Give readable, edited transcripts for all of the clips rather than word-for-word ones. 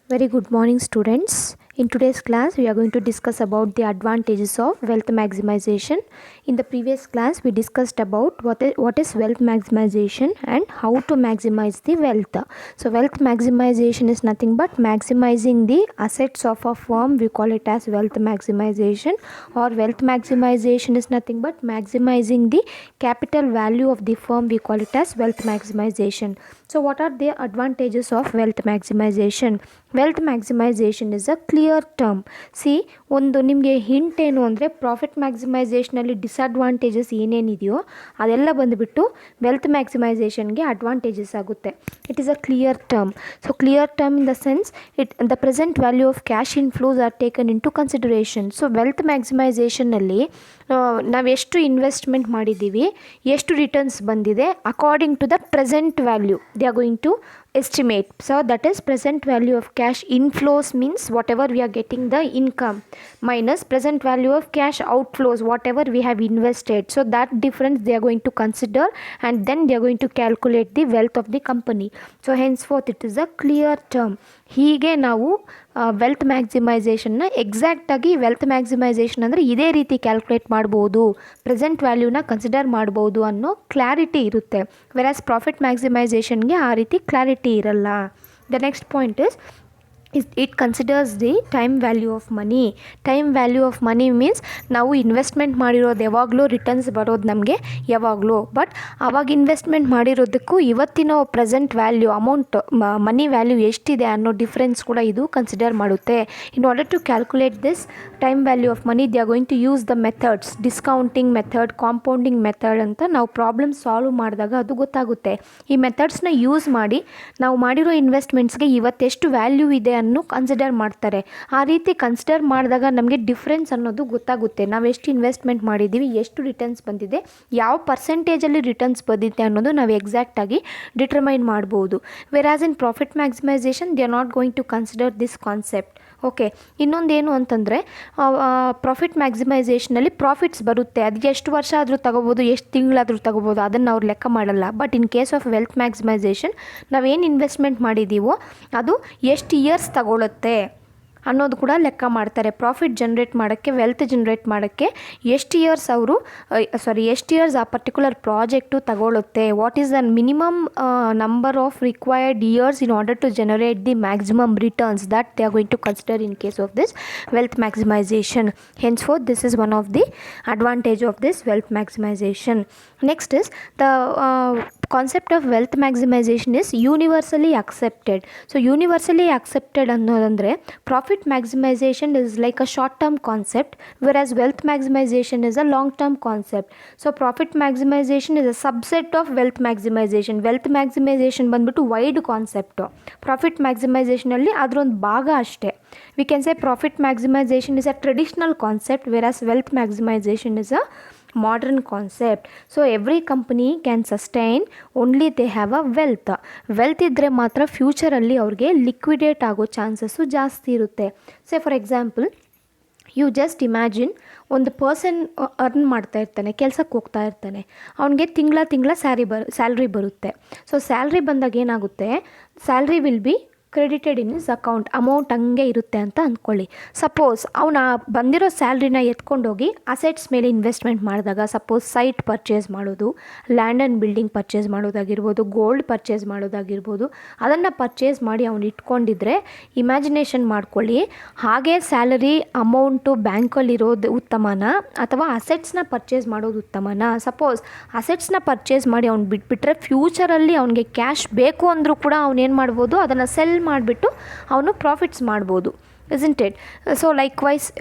Very good morning, students. In today's class, we are going to discuss about the advantages of wealth maximization. In the previous class, we discussed about what is wealth maximization and how to maximize the wealth. So, wealth maximization is nothing but maximizing the assets of a firm. We call it as wealth maximization, or wealth maximization is nothing but maximizing the capital value of the firm. We call it as wealth maximization. So, what are the advantages of wealth maximization? Wealth maximisation is a clear term. ಒಂದು ನಿಮಗೆ hint ಏನು ಅಂದರೆ profit ಮ್ಯಾಕ್ಸಿಮೈಸೇಷನಲ್ಲಿ disadvantages ಏನೇನಿದೆಯೋ ಅದೆಲ್ಲ ಬಂದುಬಿಟ್ಟು wealth ಮ್ಯಾಕ್ಸಿಮೈಸೇಷನ್ಗೆ advantages ಆಗುತ್ತೆ. It is a clear term. So clear term in the sense the present value of cash inflows are taken into consideration. So wealth ಮ್ಯಾಕ್ಸಿಮೈಸೇಷನ್ನಲ್ಲಿ ನಾವು ಎಷ್ಟು ಇನ್ವೆಸ್ಟ್ಮೆಂಟ್ ಮಾಡಿದ್ದೀವಿ, ಎಷ್ಟು ರಿಟರ್ನ್ಸ್ ಬಂದಿದೆ, according to the present value they are going to estimate. So that is present value of cash inflows means whatever we are getting the income minus present value of cash outflows whatever we have invested. So that difference they are going to consider and then they are going to calculate the wealth of the company. So henceforth it is a clear term. ಹೀಗೆ ನಾವು wealth ಮ್ಯಾಕ್ಸಿಮೈಸೇಷನ್ನ ಎಕ್ಸಾಕ್ಟಾಗಿ wealth maximisation ಅಂದರೆ ಇದೇ ರೀತಿ calculate ಮಾಡ್ಬೋದು, present ವ್ಯಾಲ್ಯೂನ consider ಮಾಡ್ಬೋದು ಅನ್ನೋ clarity ಇರುತ್ತೆ. ವೆರಾಸ್ profit ಮ್ಯಾಕ್ಸಿಮೈಸೇಷನ್ಗೆ ಆ ರೀತಿ ಕ್ಲಾರಿಟಿ ಇರಲ್ಲ. The next point is it considers the time value of money. Time value of money means ನಾವು ಇನ್ವೆಸ್ಟ್ಮೆಂಟ್ ಮಾಡಿರೋದು ಯಾವಾಗಲೂ ರಿಟರ್ನ್ಸ್ ಬರೋದು ನಮಗೆ ಯಾವಾಗಲೂ, ಬಟ್ ಆವಾಗ ಇನ್ವೆಸ್ಟ್ಮೆಂಟ್ ಮಾಡಿರೋದಕ್ಕೂ ಇವತ್ತಿನ present value amount money value ಎಷ್ಟಿದೆ ಅನ್ನೋ ಡಿಫ್ರೆನ್ಸ್ ಕೂಡ ಇದು ಕನ್ಸಿಡರ್ ಮಾಡುತ್ತೆ. In order to calculate this time value of money they are going to use the methods, discounting method, compounding method ಅಂತ ನಾವು ಪ್ರಾಬ್ಲಮ್ ಸಾಲ್ವ್ ಮಾಡಿದಾಗ ಅದು ಗೊತ್ತಾಗುತ್ತೆ. ಈ ಮೆಥಡ್ಸ್ನ ಯೂಸ್ ಮಾಡಿ ನಾವು ಮಾಡಿರೋ ಇನ್ವೆಸ್ಟ್ಮೆಂಟ್ಸ್ಗೆ ಇವತ್ತೆಷ್ಟು ವ್ಯಾಲ್ಯೂ ಇದೆ ಅನ್ನೋ ಕನ್ಸಿಡರ್ ಮಾಡ್ತಾರೆ. ಆ ರೀತಿ ಕನ್ಸಿಡರ್ ಮಾಡಿದಾಗ ನಮಗೆ ಡಿಫ್ರೆನ್ಸ್ ಅನ್ನೋದು ಗೊತ್ತಾಗುತ್ತೆ. ನಾವು ಎಷ್ಟು ಇನ್ವೆಸ್ಟ್ಮೆಂಟ್ ಮಾಡಿದ್ದೀವಿ, ಎಷ್ಟು ರಿಟರ್ನ್ಸ್ ಬಂದಿದೆ, ಯಾವ ಪರ್ಸೆಂಟೇಜಲ್ಲಿ ರಿಟರ್ನ್ಸ್ ಬಂದಿದೆ ಅನ್ನೋದು ನಾವು ಎಕ್ಸಾಕ್ಟಾಗಿ ಡಿಟರ್ಮೈನ್ ಮಾಡ್ಬೋದು. Whereas in profit maximisation they are not going to consider this concept. Okay, ಇನ್ನೊಂದೇನು ಅಂತಂದರೆ ಪ್ರಾಫಿಟ್ ಮ್ಯಾಕ್ಸಿಮೈಸೇಷನಲ್ಲಿ ಪ್ರಾಫಿಟ್ಸ್ ಬರುತ್ತೆ, ಅದು ಎಷ್ಟು ವರ್ಷ ಆದರೂ ತಗೋಬೋದು, ಎಷ್ಟು ತಿಂಗಳಾದರೂ ತಗೋಬೋದು, ಅದನ್ನು ಅವ್ರು ಲೆಕ್ಕ ಮಾಡಲ್ಲ. But in case of wealth maximization ನಾವೇನು ಇನ್ವೆಸ್ಟ್ಮೆಂಟ್ ಮಾಡಿದ್ದೀವೋ ಅದು ಎಷ್ಟು ಇಯರ್ಸ್ ತಗೊಳುತ್ತೆ ಅನ್ನೋದು ಕೂಡ ಲೆಕ್ಕ ಮಾಡ್ತಾರೆ. ಪ್ರಾಫಿಟ್ ಜನ್ರೇಟ್ ಮಾಡೋಕ್ಕೆ, ವೆಲ್ತ್ ಜನ್ರೇಟ್ ಮಾಡೋಕ್ಕೆ ಎಷ್ಟು ಇಯರ್ಸ್ ಆ ಪರ್ಟಿಕ್ಯುಲರ್ ಪ್ರಾಜೆಕ್ಟು ತಗೊಳುತ್ತೆ, what is the minimum number of required years in order to generate the maximum returns that they are going to consider in case of this wealth maximization. Henceforth this is one of the advantage of this wealth maximization. Next is the concept of wealth maximization is universally accepted. So universally accepted ಅನ್ನೋದಂದರೆ profit maximization is like a short term concept whereas wealth maximization is a long term concept. So profit maximization is a subset of wealth maximization. wealth maximization ಬಂದ್ಬಿಟ್ಟು wide concept, profit ಮ್ಯಾಕ್ಸಿಮೈಸೇಷನಲ್ಲಿ ಅದರೊಂದು ಭಾಗ ಅಷ್ಟೇ. We can say profit maximization is a traditional concept whereas wealth maximization is a modern concept. So every company can sustain only they have a wealth ಇದ್ದರೆ ಮಾತ್ರ ಫ್ಯೂಚರಲ್ಲಿ ಅವ್ರಿಗೆ liquidate ಆಗೋ chances ಜಾಸ್ತಿ ಇರುತ್ತೆ. Say for example you just imagine ಒಂದು person earn ಮಾಡ್ತಾ ಇರ್ತಾನೆ, ಕೆಲಸಕ್ಕೆ ಹೋಗ್ತಾ ಇರ್ತಾನೆ, ಅವನಿಗೆ ತಿಂಗಳ ಸ್ಯಾಲ್ರಿ ಬರುತ್ತೆ. ಸೊ ಸ್ಯಾಲ್ರಿ ಬಂದಾಗ ಏನಾಗುತ್ತೆ, salary will be credited in is account, amount ಹಂಗೆ ಇರುತ್ತೆ ಅಂತ ಅಂದ್ಕೊಳ್ಳಿ. ಸಪೋಸ್ ಅವನ ಬಂದಿರೋ ಸ್ಯಾಲ್ರಿನ ಎತ್ಕೊಂಡೋಗಿ ಅಸೆಟ್ಸ್ ಮೇಲೆ ಇನ್ವೆಸ್ಟ್ಮೆಂಟ್ ಮಾಡಿದಾಗ, ಸಪೋಸ್ ಸೈಟ್ ಪರ್ಚೇಸ್ ಮಾಡೋದು, ಲ್ಯಾಂಡ್ ಆ್ಯಂಡ್ ಬಿಲ್ಡಿಂಗ್ ಪರ್ಚೇಸ್ ಮಾಡೋದಾಗಿರ್ಬೋದು, ಗೋಲ್ಡ್ ಪರ್ಚೇಸ್ ಮಾಡೋದಾಗಿರ್ಬೋದು, ಅದನ್ನು ಪರ್ಚೇಸ್ ಮಾಡಿ ಅವನು ಇಟ್ಕೊಂಡಿದ್ರೆ ಇಮ್ಯಾಜಿನೇಷನ್ ಮಾಡ್ಕೊಳ್ಳಿ, ಹಾಗೆ ಸ್ಯಾಲರಿ ಅಮೌಂಟು ಬ್ಯಾಂಕಲ್ಲಿರೋದು ಉತ್ತಮನ ಅಥವಾ ಅಸೆಟ್ಸ್ನ ಪರ್ಚೇಸ್ ಮಾಡೋದು ಉತ್ತಮನ? ಸಪೋಸ್ ಅಸೆಟ್ಸ್ನ ಪರ್ಚೇಸ್ ಮಾಡಿ ಅವ್ನು ಬಿಟ್ಬಿಟ್ರೆ ಫ್ಯೂಚರಲ್ಲಿ ಅವನಿಗೆ ಕ್ಯಾಶ್ ಬೇಕು ಅಂದರೂ ಕೂಡ ಅವನೇನು ಮಾಡ್ಬೋದು, ಅದನ್ನು ಸೆಲ್ ಮಾಡಿಬಿಟ್ಟು ಅವನು ಪ್ರಾಫಿಟ್ಸ್ ಮಾಡ್ಬೋದು. Isn't it? So likewise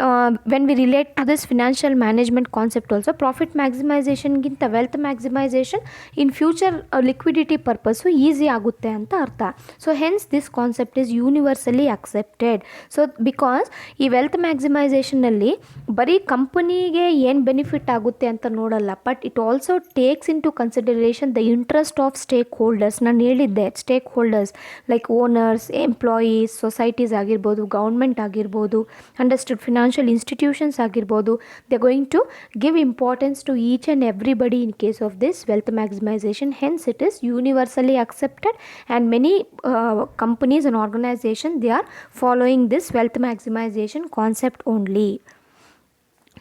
when we relate to this financial management concept also, profit maximization ಗಿಂತ wealth maximization in future liquidity purpose easy ಆಗುತ್ತೆ ಅಂತ ಅರ್ಥ. So hence this concept is universally accepted. So because ಈ wealth maximization ನಲ್ಲಿ ಬರೀ ಕಂಪನಿಗೆ ಏನು benefit ಆಗುತ್ತೆ ಅಂತ ನೋಡಲ್ಲ, but it also takes into consideration the interest of stakeholders. ನಾನು ಹೇಳಿದ್ದೆ stakeholders like owners, employees, societies ಆಗಿರ್ಬೋದು, ಗೌರ್ಮೆಂಟ್ ಗೌರ್ಮೆಂಟ್ ಆಗಿರ್ಬೋದು, ಅಂಡರ್ಸ್ಟುಡ್, ಫಿನಾನ್ಷಿಯಲ್ ಇನ್ಸ್ಟಿಟ್ಯೂಷನ್ಸ್ ಆಗಿರ್ಬೋದು, they going to give importance to each and everybody in case of this wealth maximization. Hence it is universally accepted and many companies and organizations, they are following this wealth maximization concept only.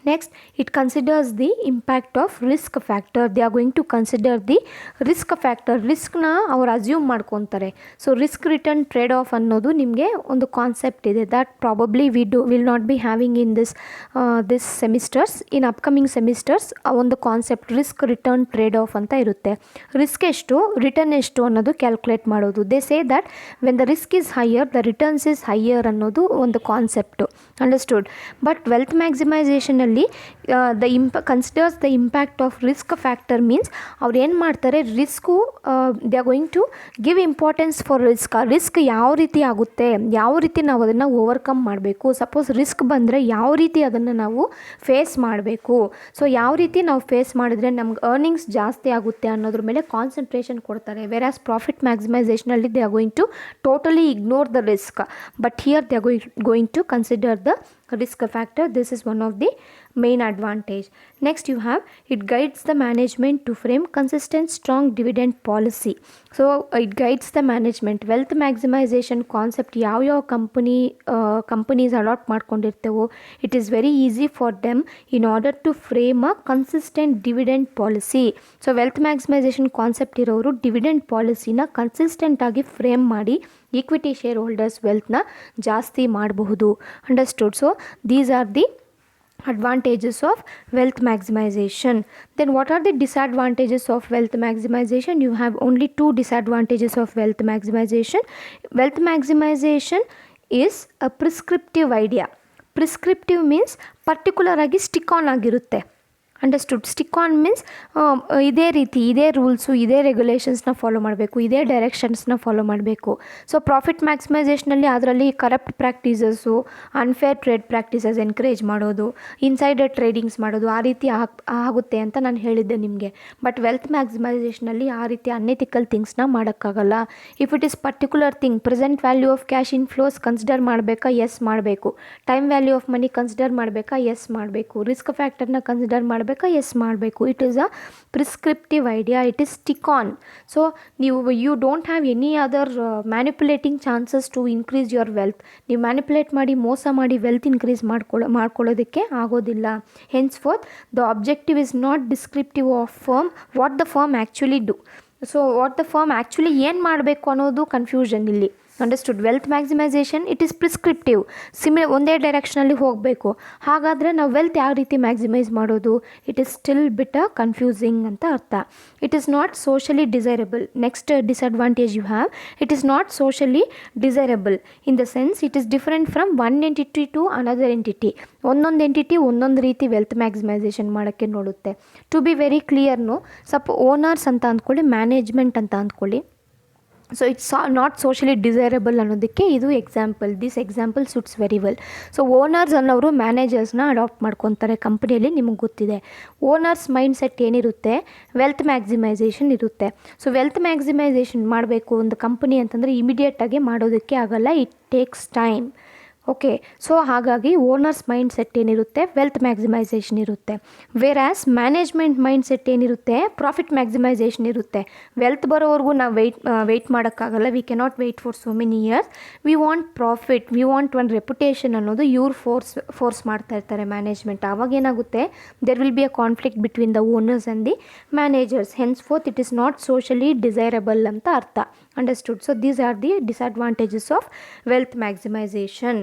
Next, it considers the impact of risk factor. They are going to consider the risk factor. ರಿಸ್ಕ್ನ ಅವ್ರು assume ಮಾಡ್ಕೊತಾರೆ. So risk return trade off ಅನ್ನೋದು ನಿಮಗೆ ಒಂದು concept ಇದೆ. That probably will not be having in this semesters. In upcoming semesters ಒಂದು concept risk return trade off ಅಂತ ಇರುತ್ತೆ. ರಿಸ್ಕ್ ಎಷ್ಟು, ರಿಟರ್ನ್ ಎಷ್ಟು ಅನ್ನೋದು ಕ್ಯಾಲ್ಕುಲೇಟ್ ಮಾಡೋದು. They say that when the risk is higher the returns is higher ಅನ್ನೋದು ಒಂದು concept. Understood. But wealth ಮ್ಯಾಕ್ಸಿಮೈಸೇಷನಲ್ಲಿ considers the impact of risk factor means ಅವ್ರು ಏನು ಮಾಡ್ತಾರೆ, risk they are going to give importance for risk ಯಾವ ರೀತಿ ಆಗುತ್ತೆ, ಯಾವ ರೀತಿ ನಾವು ಅದನ್ನು ಓವರ್ಕಮ್ ಮಾಡಬೇಕು, ಸಪೋಸ್ ರಿಸ್ಕ್ ಬಂದರೆ ಯಾವ ರೀತಿ ಅದನ್ನು ನಾವು ಫೇಸ್ ಮಾಡಬೇಕು, ಸೊ ಯಾವ ರೀತಿ ನಾವು ಫೇಸ್ ಮಾಡಿದ್ರೆ ನಮ್ಗೆ ಅರ್ನಿಂಗ್ಸ್ ಜಾಸ್ತಿ ಆಗುತ್ತೆ ಅನ್ನೋದ್ರ ಮೇಲೆ ಕಾನ್ಸಂಟ್ರೇಷನ್ ಕೊಡ್ತಾರೆ. ವೆರಾಸ್ ಪ್ರಾಫಿಟ್ ಮ್ಯಾಕ್ಸಿಮೈಸೇಷನಲ್ಲಿ they are going to totally ignore the risk, but here they are going to consider the risk factor. This is one of the main advantage. Next you have, it guides the management to frame consistent strong dividend policy. So it guides the management. Wealth maximization concept ಯಾವ companies adopt ಮಾಡ್ಕೊಂಡಿರ್ತೇವೋ, it is very easy for them in order to frame a consistent dividend policy. So wealth maximization concept ಇರೋರು dividend ಪಾಲಿಸಿನ consistent ಆಗಿ frame ಮಾಡಿ equity share holders ವೆಲ್ತ್ನ ಜಾಸ್ತಿ ಮಾಡಬಹುದು. Understood. So these are the advantages of wealth maximization. Then what are the disadvantages of wealth maximization? You have only two disadvantages of wealth maximization. Wealth maximization is a prescriptive idea. Prescriptive means particular ಆಗಿ stick on ಆಗಿರುತ್ತೆ. Understood. Stick on means ಇದೇ ರೀತಿ, ಇದೇ rules, ಇದೇ ರೆಗ್ಯುಲೇಷನ್ಸ್ನ follow ಮಾಡಬೇಕು, ಇದೇ ಡೈರೆಕ್ಷನ್ಸ್ನ follow ಮಾಡಬೇಕು. So profit ಮ್ಯಾಕ್ಸಿಮೈಸೇಷನಲ್ಲಿ ಅದರಲ್ಲಿ corrupt practices, unfair trade practices encourage ಮಾಡೋದು, ಇನ್ಸೈಡರ್ ಟ್ರೇಡಿಂಗ್ಸ್ ಮಾಡೋದು, ಆ ರೀತಿ ಆಗುತ್ತೆ ಅಂತ ನಾನು ಹೇಳಿದ್ದೆ ನಿಮಗೆ. ಬಟ್ ವೆಲ್ತ್ ಮ್ಯಾಕ್ಸಿಮೈಸೇಷನಲ್ಲಿ ಆ ರೀತಿ ಅನ್ಎಥಿಕಲ್ ಥಿಂಗ್ಸ್ನ ಮಾಡೋಕ್ಕಾಗಲ್ಲ. If it is particular thing, present value of cash inflows consider ಮಾಡಬೇಕಾ? ಎಸ್ ಮಾಡಬೇಕು. Time value of money consider ಮಾಡಬೇಕಾ? ಎಸ್ ಮಾಡಬೇಕು. ರಿಸ್ಕ್ ಫ್ಯಾಕ್ಟರ್ನ ಕನ್ಸಿಡರ್ ಮಾಡಬೇಕಾ? ಎಸ್ ಮಾಡಬೇಕು. It is a prescriptive idea. It is stick on. So you don't have any other manipulating chances to increase your wealth. ನೀವು manipulate ಮಾಡಿ, ಮೋಸ ಮಾಡಿ wealth increase ಮಾಡ್ಕೊಳ್ಳೋದಕ್ಕೆ ಆಗೋದಿಲ್ಲ. Henceforth the objective is not descriptive of firm what the firm actually do. So what the firm actually ಏನು ಮಾಡಬೇಕು ಅನ್ನೋದು confusion ಇಲ್ಲಿ. Understood. Wealth maximisation it is prescriptive, ಒಂದೇ ಡೈರೆಕ್ಷನಲ್ಲಿ ಹೋಗಬೇಕು. ಹಾಗಾದರೆ ನಾವು ವೆಲ್ತ್ ಯಾವ ರೀತಿ ಮ್ಯಾಕ್ಸಿಮೈಸ್ ಮಾಡೋದು? It is still bit confusing ಅಂತ ಅರ್ಥ. It is not socially desirable. Next disadvantage you have, it is not socially desirable in the sense it is different from one entity to another entity. ಒಂದೊಂದು entity ಒಂದೊಂದು ರೀತಿ wealth maximisation ಮಾಡೋಕ್ಕೆ ನೋಡುತ್ತೆ. To be very ಕ್ಲಿಯರ್ನು, owners ಅಂತ ಅಂದ್ಕೊಳ್ಳಿ, management ಅಂತ ಅಂದ್ಕೊಳ್ಳಿ. So it's not socially desirable ಅನ್ನೋದಕ್ಕೆ ಇದು example. This example suits very well. So owners ಅನ್ನೋರು ಮ್ಯಾನೇಜರ್ಸ್ನ ಅಡಾಪ್ಟ್ ಮಾಡ್ಕೊತಾರೆ ಕಂಪ್ನಿಯಲ್ಲಿ. ನಿಮಗೆ ಗೊತ್ತಿದೆ ಓನರ್ಸ್ ಮೈಂಡ್ ಸೆಟ್ ಏನಿರುತ್ತೆ, ವೆಲ್ತ್ ಮ್ಯಾಕ್ಸಿಮೈಸೇಷನ್ ಇರುತ್ತೆ. ಸೊ ವೆಲ್ತ್ ಮ್ಯಾಕ್ಸಿಮೈಸೇಷನ್ ಮಾಡಬೇಕು ಒಂದು ಕಂಪನಿ ಅಂತಂದರೆ ಇಮಿಡಿಯೇಟಾಗಿ ಮಾಡೋದಕ್ಕೆ ಆಗಲ್ಲ. It takes time. Okay. So ಹಾಗಾಗಿ ಓನರ್ಸ್ ಮೈಂಡ್ ಸೆಟ್ ಏನಿರುತ್ತೆ, ವೆಲ್ತ್ ಮ್ಯಾಕ್ಸಿಮೈಸೇಷನ್ ಇರುತ್ತೆ. ವೇರಾಸ್ ಮ್ಯಾನೇಜ್ಮೆಂಟ್ ಮೈಂಡ್ ಸೆಟ್ ಏನಿರುತ್ತೆ, ಪ್ರಾಫಿಟ್ ಮ್ಯಾಕ್ಸಿಮೈಸೇಷನ್ ಇರುತ್ತೆ. ವೆಲ್ತ್ ಬರೋವರೆಗೂ ನಾವು ವೆಯ್ಟ್ ಮಾಡೋಕ್ಕಾಗಲ್ಲ. We cannot wait for so many years. We want profit, we want one reputation ಅನ್ನೋದು ಇವ್ರು ಫೋರ್ಸ್ ಮಾಡ್ತಾ ಇರ್ತಾರೆ ಮ್ಯಾನೇಜ್ಮೆಂಟ್. ಆವಾಗ ಏನಾಗುತ್ತೆ, there will be a conflict between the owners and the managers. Henceforth it is not socially desirable ಅಂತ ಅರ್ಥ. Understood. So these are the disadvantages of wealth maximisation.